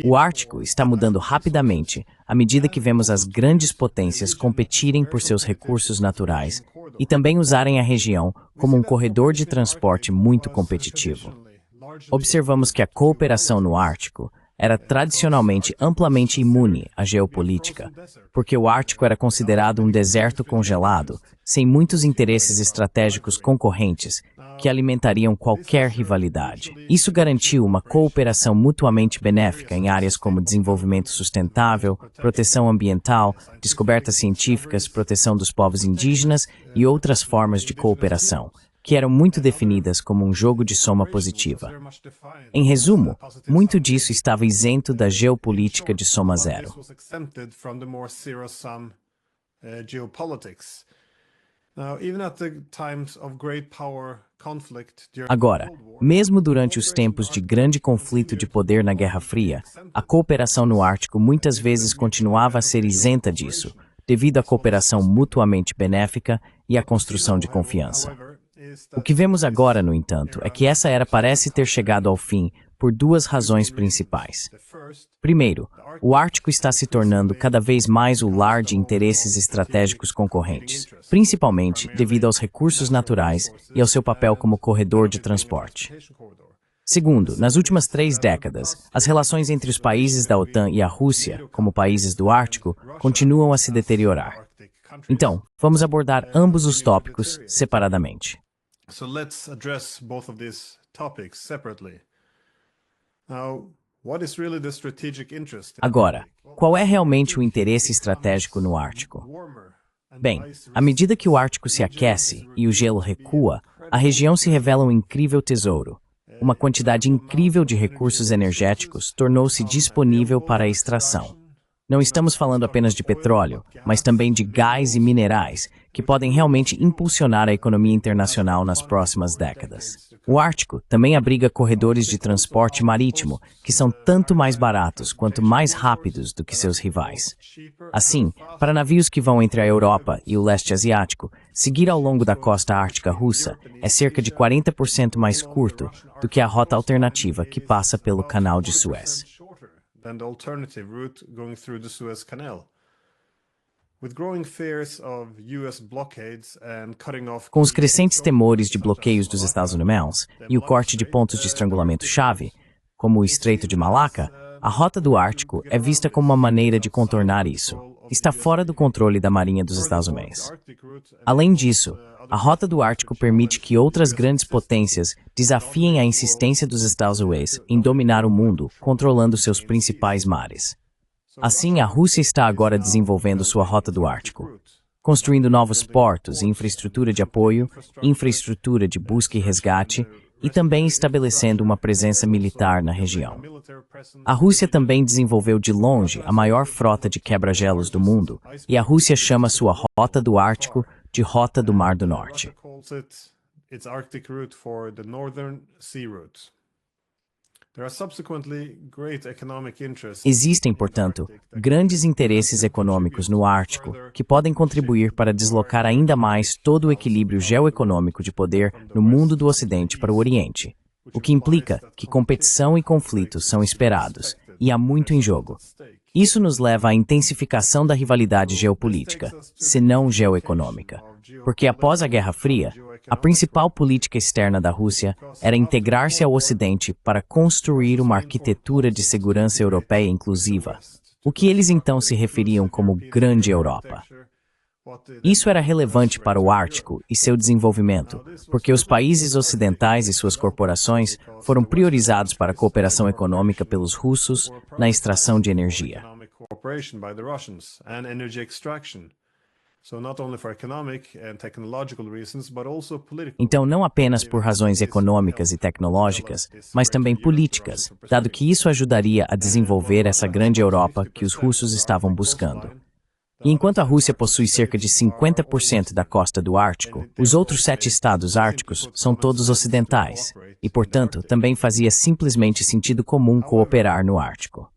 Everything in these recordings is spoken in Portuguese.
O Ártico está mudando rapidamente à medida que vemos as grandes potências competirem por seus recursos naturais e também usarem a região como um corredor de transporte muito competitivo. Observamos que a cooperação no Ártico era tradicionalmente amplamente imune à geopolítica, porque o Ártico era considerado um deserto congelado, sem muitos interesses estratégicos concorrentes que alimentariam qualquer rivalidade. Isso garantiu uma cooperação mutuamente benéfica em áreas como desenvolvimento sustentável, proteção ambiental, descobertas científicas, proteção dos povos indígenas e outras formas de cooperação, que eram muito definidas como um jogo de soma positiva. Em resumo, muito disso estava isento da geopolítica de soma zero. Agora, mesmo durante os tempos de grande conflito de poder na Guerra Fria, a cooperação no Ártico muitas vezes continuava a ser isenta disso, devido à cooperação mutuamente benéfica e à construção de confiança. O que vemos agora, no entanto, é que essa era parece ter chegado ao fim por duas razões principais. Primeiro, o Ártico está se tornando cada vez mais o lar de interesses estratégicos concorrentes, principalmente devido aos recursos naturais e ao seu papel como corredor de transporte. Segundo, nas últimas 3 décadas, as relações entre os países da OTAN e a Rússia, como países do Ártico, continuam a se deteriorar. Então, vamos abordar ambos os tópicos separadamente. So let's address both of these topics separately. Now, what is really the strategic interest? Agora, qual é realmente o interesse estratégico no Ártico? Bem, à medida que o Ártico se aquece e o gelo recua, a região se revela um incrível tesouro. Uma quantidade incrível de recursos energéticos tornou-se disponível para a extração. Não estamos falando apenas de petróleo, mas também de gás e minerais, que podem realmente impulsionar a economia internacional nas próximas décadas. O Ártico também abriga corredores de transporte marítimo, que são tanto mais baratos quanto mais rápidos do que seus rivais. Assim, para navios que vão entre a Europa e o leste asiático, seguir ao longo da costa ártica russa é cerca de 40% mais curto do que a rota alternativa que passa pelo Canal de Suez. Than the alternative route going through the Suez Canal. With growing fears of US blockades and cutting off... Com os crescentes temores de bloqueios dos Estados Unidos e o corte de pontos de estrangulamento-chave, como o Estreito de Malaca, a rota do Ártico é vista como uma maneira de contornar isso. Está fora do controle da Marinha dos Estados Unidos. Além disso, a rota do Ártico permite que outras grandes potências desafiem a insistência dos Estados Unidos em dominar o mundo, controlando seus principais mares. Assim, a Rússia está agora desenvolvendo sua rota do Ártico, construindo novos portos e infraestrutura de apoio, infraestrutura de busca e resgate, e também estabelecendo uma presença militar na região. A Rússia também desenvolveu de longe a maior frota de quebra-gelos do mundo, e a Rússia chama sua rota do Ártico de Rota do Mar do Norte. Existem, portanto, grandes interesses econômicos no Ártico que podem contribuir para deslocar ainda mais todo o equilíbrio geoeconômico de poder no mundo do Ocidente para o Oriente, o que implica que competição e conflitos são esperados, e há muito em jogo. Isso nos leva à intensificação da rivalidade geopolítica, se não geoeconômica, porque após a Guerra Fria, a principal política externa da Rússia era integrar-se ao Ocidente para construir uma arquitetura de segurança europeia inclusiva, o que eles então se referiam como Grande Europa. Isso era relevante para o Ártico e seu desenvolvimento, porque os países ocidentais e suas corporações foram priorizados para a cooperação econômica pelos russos na extração de energia. Então, não apenas por razões econômicas e tecnológicas, mas também políticas, dado que isso ajudaria a desenvolver essa grande Europa que os russos estavam buscando. E enquanto a Rússia possui cerca de 50% da costa do Ártico, os outros 7 estados árticos são todos ocidentais, e, portanto, também fazia simplesmente sentido comum cooperar no Ártico.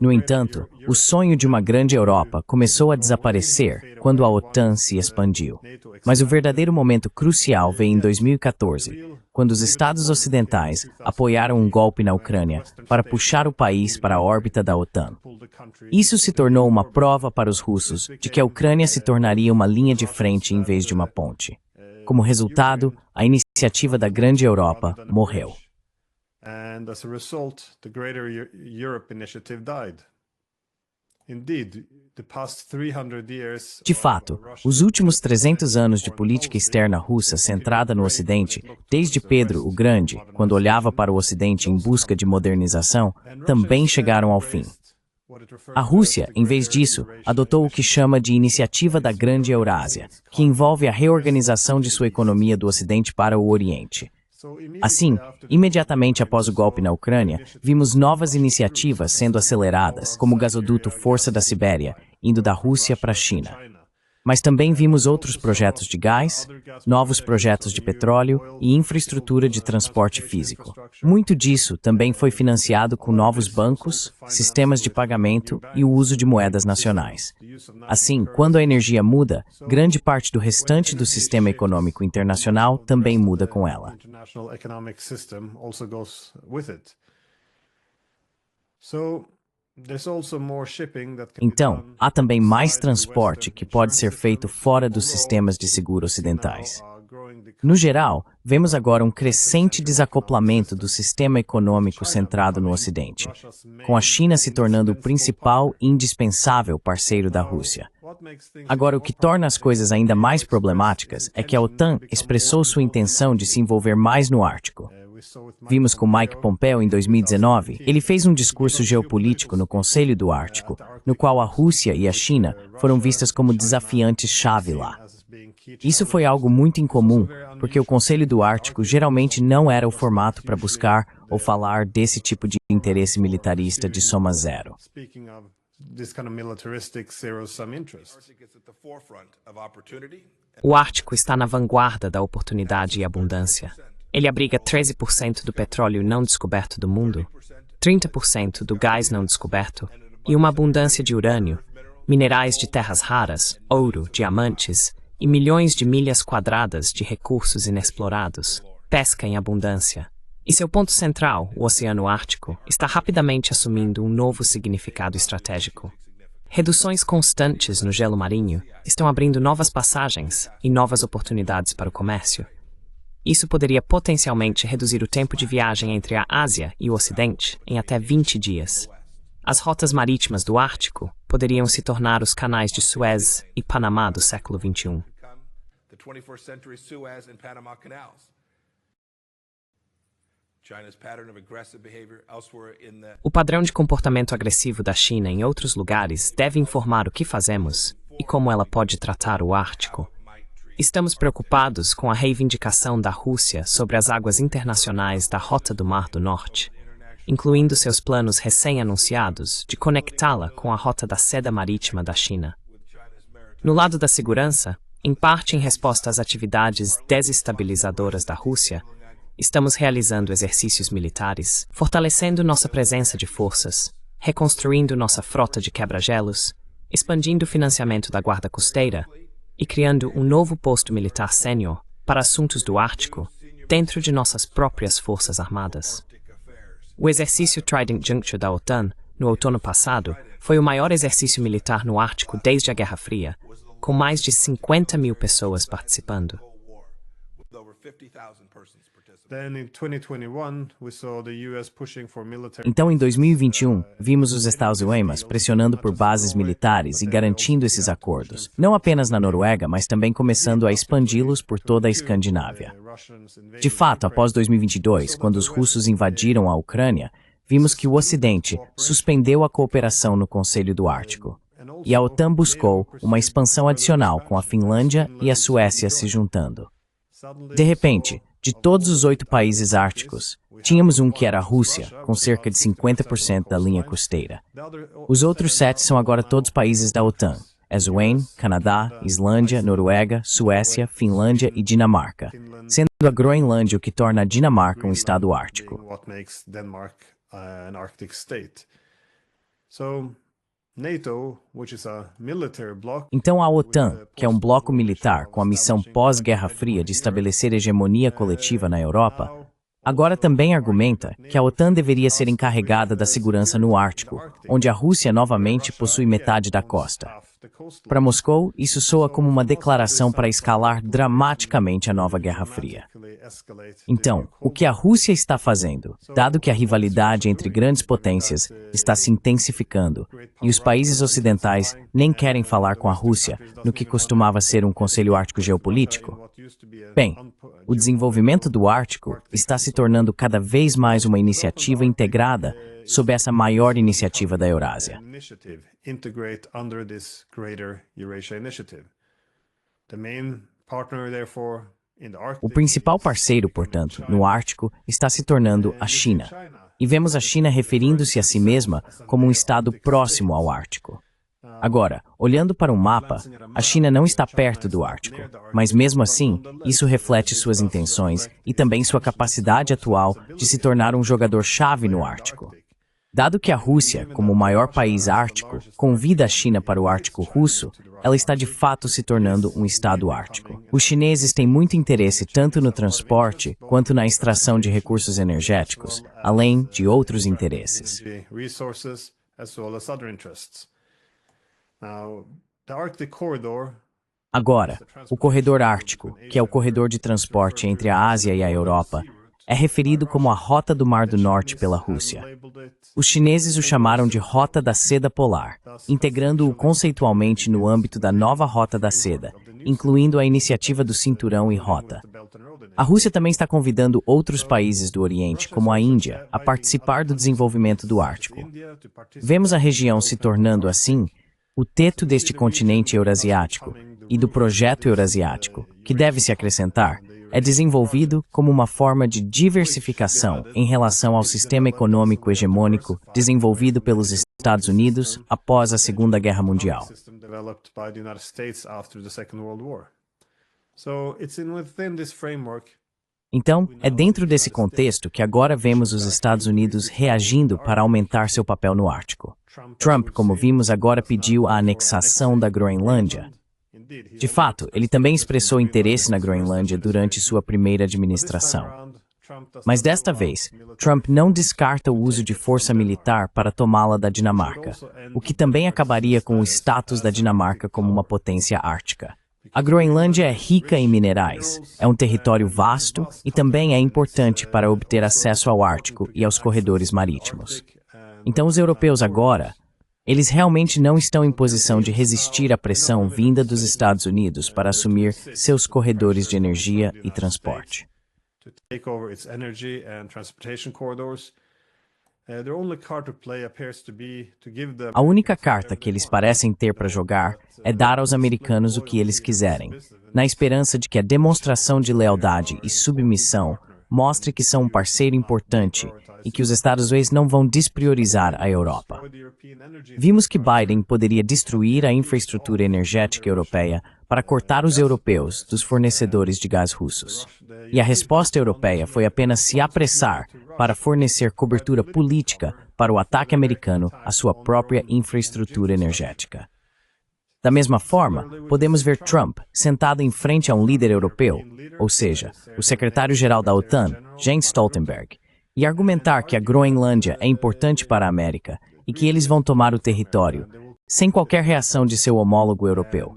No entanto, o sonho de uma grande Europa começou a desaparecer quando a OTAN se expandiu. Mas o verdadeiro momento crucial veio em 2014, quando os Estados Ocidentais apoiaram um golpe na Ucrânia para puxar o país para a órbita da OTAN. Isso se tornou uma prova para os russos de que a Ucrânia se tornaria uma linha de frente em vez de uma ponte. Como resultado, a iniciativa da Grande Europa morreu. And as a result, the Greater Europe Initiative died. Indeed, the past 300 years De fato, os últimos 300 anos de política externa russa centrada no Ocidente, desde Pedro o Grande, quando olhava para o Ocidente em busca de modernização, também chegaram ao fim. A Rússia, em vez disso, adotou o que chama de Iniciativa da Grande Eurásia, que envolve a reorganização de sua economia do Ocidente para o Oriente. Assim, imediatamente após o golpe na Ucrânia, vimos novas iniciativas sendo aceleradas, como o gasoduto Força da Sibéria, indo da Rússia para a China. Mas também vimos outros projetos de gás, novos projetos de petróleo e infraestrutura de transporte físico. Muito disso também foi financiado com novos bancos, sistemas de pagamento e o uso de moedas nacionais. Assim, quando a energia muda, grande parte do restante do sistema econômico internacional também muda com ela. Então, há também mais transporte que pode ser feito fora dos sistemas de seguro ocidentais. No geral, vemos agora um crescente desacoplamento do sistema econômico centrado no Ocidente, com a China se tornando o principal e indispensável parceiro da Rússia. Agora, o que torna as coisas ainda mais problemáticas é que a OTAN expressou sua intenção de se envolver mais no Ártico. Vimos com Mike Pompeo em 2019, ele fez um discurso geopolítico no Conselho do Ártico, no qual a Rússia e a China foram vistas como desafiantes-chave lá. Isso foi algo muito incomum, porque o Conselho do Ártico geralmente não era o formato para buscar ou falar desse tipo de interesse militarista de soma zero. O Ártico está na vanguarda da oportunidade e abundância. Ele abriga 13% do petróleo não descoberto do mundo, 30% do gás não descoberto e uma abundância de urânio, minerais de terras raras, ouro, diamantes e milhões de milhas quadradas de recursos inexplorados, pesca em abundância. E seu ponto central, o Oceano Ártico, está rapidamente assumindo um novo significado estratégico. Reduções constantes no gelo marinho estão abrindo novas passagens e novas oportunidades para o comércio. Isso poderia potencialmente reduzir o tempo de viagem entre a Ásia e o Ocidente em até 20 dias. As rotas marítimas do Ártico poderiam se tornar os canais de Suez e Panamá do século XXI. O padrão de comportamento agressivo da China em outros lugares deve informar o que fazemos e como ela pode tratar o Ártico. Estamos preocupados com a reivindicação da Rússia sobre as águas internacionais da Rota do Mar do Norte, incluindo seus planos recém-anunciados de conectá-la com a Rota da Seda Marítima da China. No lado da segurança, em parte em resposta às atividades desestabilizadoras da Rússia, estamos realizando exercícios militares, fortalecendo nossa presença de forças, reconstruindo nossa frota de quebra-gelos, expandindo o financiamento da Guarda Costeira e criando um novo posto militar sênior para assuntos do Ártico dentro de nossas próprias forças armadas. O exercício Trident Juncture da OTAN, no outono passado, foi o maior exercício militar no Ártico desde a Guerra Fria, com mais de 50 mil pessoas participando. Então, em 2021, vimos os Estados Unidos pressionando por bases militares e garantindo esses acordos, não apenas na Noruega, mas também começando a expandi-los por toda a Escandinávia. De fato, após 2022, quando os russos invadiram a Ucrânia, vimos que o Ocidente suspendeu a cooperação no Conselho do Ártico. E a OTAN buscou uma expansão adicional com a Finlândia e a Suécia se juntando. De repente, de todos os 8 países árticos, tínhamos um que era a Rússia, com cerca de 50% da linha costeira. Os outros 7 são agora todos países da OTAN: Eswâin, Canadá, Islândia, Noruega, Suécia, Finlândia e Dinamarca, sendo a Groenlândia o que torna a Dinamarca um estado ártico. So NATO, which is a military bloc, Então a OTAN, que é um bloco militar com a missão pós-Guerra Fria de estabelecer hegemonia coletiva na Europa, agora também argumenta que a OTAN deveria ser encarregada da segurança no Ártico, onde a Rússia novamente possui metade da costa. Para Moscou, isso soa como uma declaração para escalar dramaticamente a nova Guerra Fria. Então, o que a Rússia está fazendo, dado que a rivalidade entre grandes potências está se intensificando e os países ocidentais nem querem falar com a Rússia no que costumava ser um Conselho Ártico Geopolítico? Bem, o desenvolvimento do Ártico está se tornando cada vez mais uma iniciativa integrada sob essa maior iniciativa da Eurásia. integrate under this greater Eurasia initiative. The main partner, therefore, in the Arctic. O principal parceiro, portanto, no Ártico está se tornando a China. E vemos a China referindo-se a si mesma como um estado próximo ao Ártico. Agora, olhando para um mapa, a China não está perto do Ártico, mas mesmo assim, isso reflete suas intenções e também sua capacidade atual de se tornar um jogador-chave no Ártico. Dado que a Rússia, como o maior país ártico, convida a China para o Ártico russo, ela está de fato se tornando um estado ártico. Os chineses têm muito interesse tanto no transporte quanto na extração de recursos energéticos, além de outros interesses. Resources as well as other interests. Now, the Arctic corridor. Agora, o corredor ártico, que é o corredor de transporte entre a Ásia e a Europa, é referido como a Rota do Mar do Norte pela Rússia. Os chineses o chamaram de Rota da Seda Polar, integrando-o conceitualmente no âmbito da nova Rota da Seda, incluindo a iniciativa do Cinturão e Rota. A Rússia também está convidando outros países do Oriente, como a Índia, a participar do desenvolvimento do Ártico. Vemos a região se tornando, assim, o teto deste continente eurasiático e do projeto eurasiático, que deve se acrescentar, é desenvolvido como uma forma de diversificação em relação ao sistema econômico hegemônico desenvolvido pelos Estados Unidos após a Segunda Guerra Mundial. Então, é dentro desse contexto que agora vemos os Estados Unidos reagindo para aumentar seu papel no Ártico. Trump, como vimos, agora pediu a anexação da Groenlândia. De fato, ele também expressou interesse na Groenlândia durante sua primeira administração. Mas desta vez, Trump não descarta o uso de força militar para tomá-la da Dinamarca, o que também acabaria com o status da Dinamarca como uma potência ártica. A Groenlândia é rica em minerais, é um território vasto e também é importante para obter acesso ao Ártico e aos corredores marítimos. Então os europeus agora, eles realmente não estão em posição de resistir à pressão vinda dos Estados Unidos para assumir seus corredores de energia e transporte. A única carta que eles parecem ter para jogar é dar aos americanos o que eles quiserem, na esperança de que a demonstração de lealdade e submissão mostre que são um parceiro importante e que os Estados Unidos não vão despriorizar a Europa. Vimos que Biden poderia destruir a infraestrutura energética europeia para cortar os europeus dos fornecedores de gás russos. E a resposta europeia foi apenas se apressar para fornecer cobertura política para o ataque americano à sua própria infraestrutura energética. Da mesma forma, podemos ver Trump sentado em frente a um líder europeu, ou seja, o secretário-geral da OTAN, Jens Stoltenberg, e argumentar que a Groenlândia é importante para a América e que eles vão tomar o território, sem qualquer reação de seu homólogo europeu.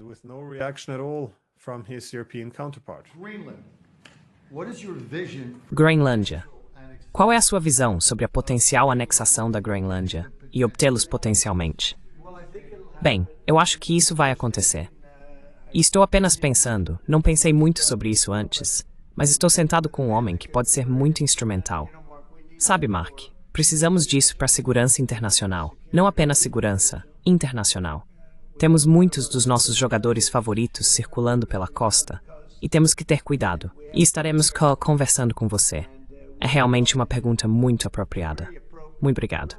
Groenlândia. Qual é a sua visão sobre a potencial anexação da Groenlândia e obtê-los potencialmente? Bem, eu acho que isso vai acontecer. E estou apenas pensando, não pensei muito sobre isso antes, mas estou sentado com um homem que pode ser muito instrumental. Sabe, Mark, precisamos disso para a segurança internacional, não apenas segurança internacional. Temos muitos dos nossos jogadores favoritos circulando pela costa, e temos que ter cuidado, e estaremos conversando com você. É realmente uma pergunta muito apropriada. Muito obrigado.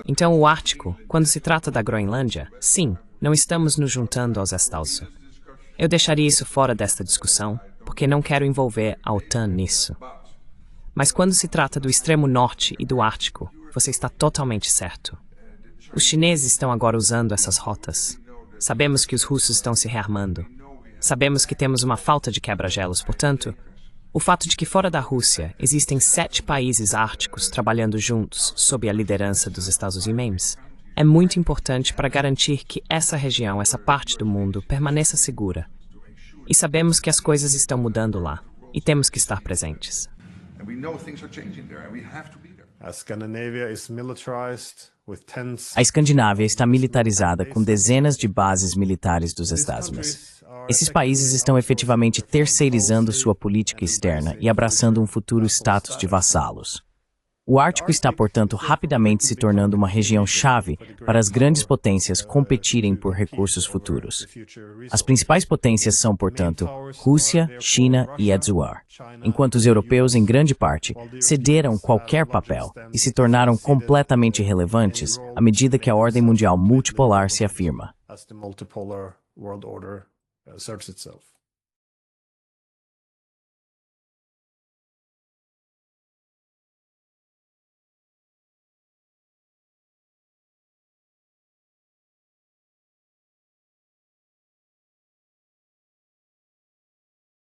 Então, o Ártico, quando se trata da Groenlândia, sim, não estamos nos juntando aos Estados. Eu deixaria isso fora desta discussão, porque não quero envolver a OTAN nisso. Mas quando se trata do extremo norte e do Ártico, você está totalmente certo. Os chineses estão agora usando essas rotas. Sabemos que os russos estão se rearmando. Sabemos que temos uma falta de quebra-gelos, portanto, o fato de que fora da Rússia existem 7 países árticos trabalhando juntos sob a liderança dos Estados Unidos é muito importante para garantir que essa região, essa parte do mundo, permaneça segura. E sabemos que as coisas estão mudando lá, e temos que estar presentes. A Escandinávia está militarizada com dezenas de bases militares dos Estados Unidos. Esses países estão efetivamente terceirizando sua política externa e abraçando um futuro status de vassalos. O Ártico está, portanto, rapidamente se tornando uma região-chave para as grandes potências competirem por recursos futuros. As principais potências são, portanto, Rússia, China e Edzuar, enquanto os europeus, em grande parte, cederam qualquer papel e se tornaram completamente irrelevantes à medida que a ordem mundial multipolar se afirma. As the multipolar world order asserts itself.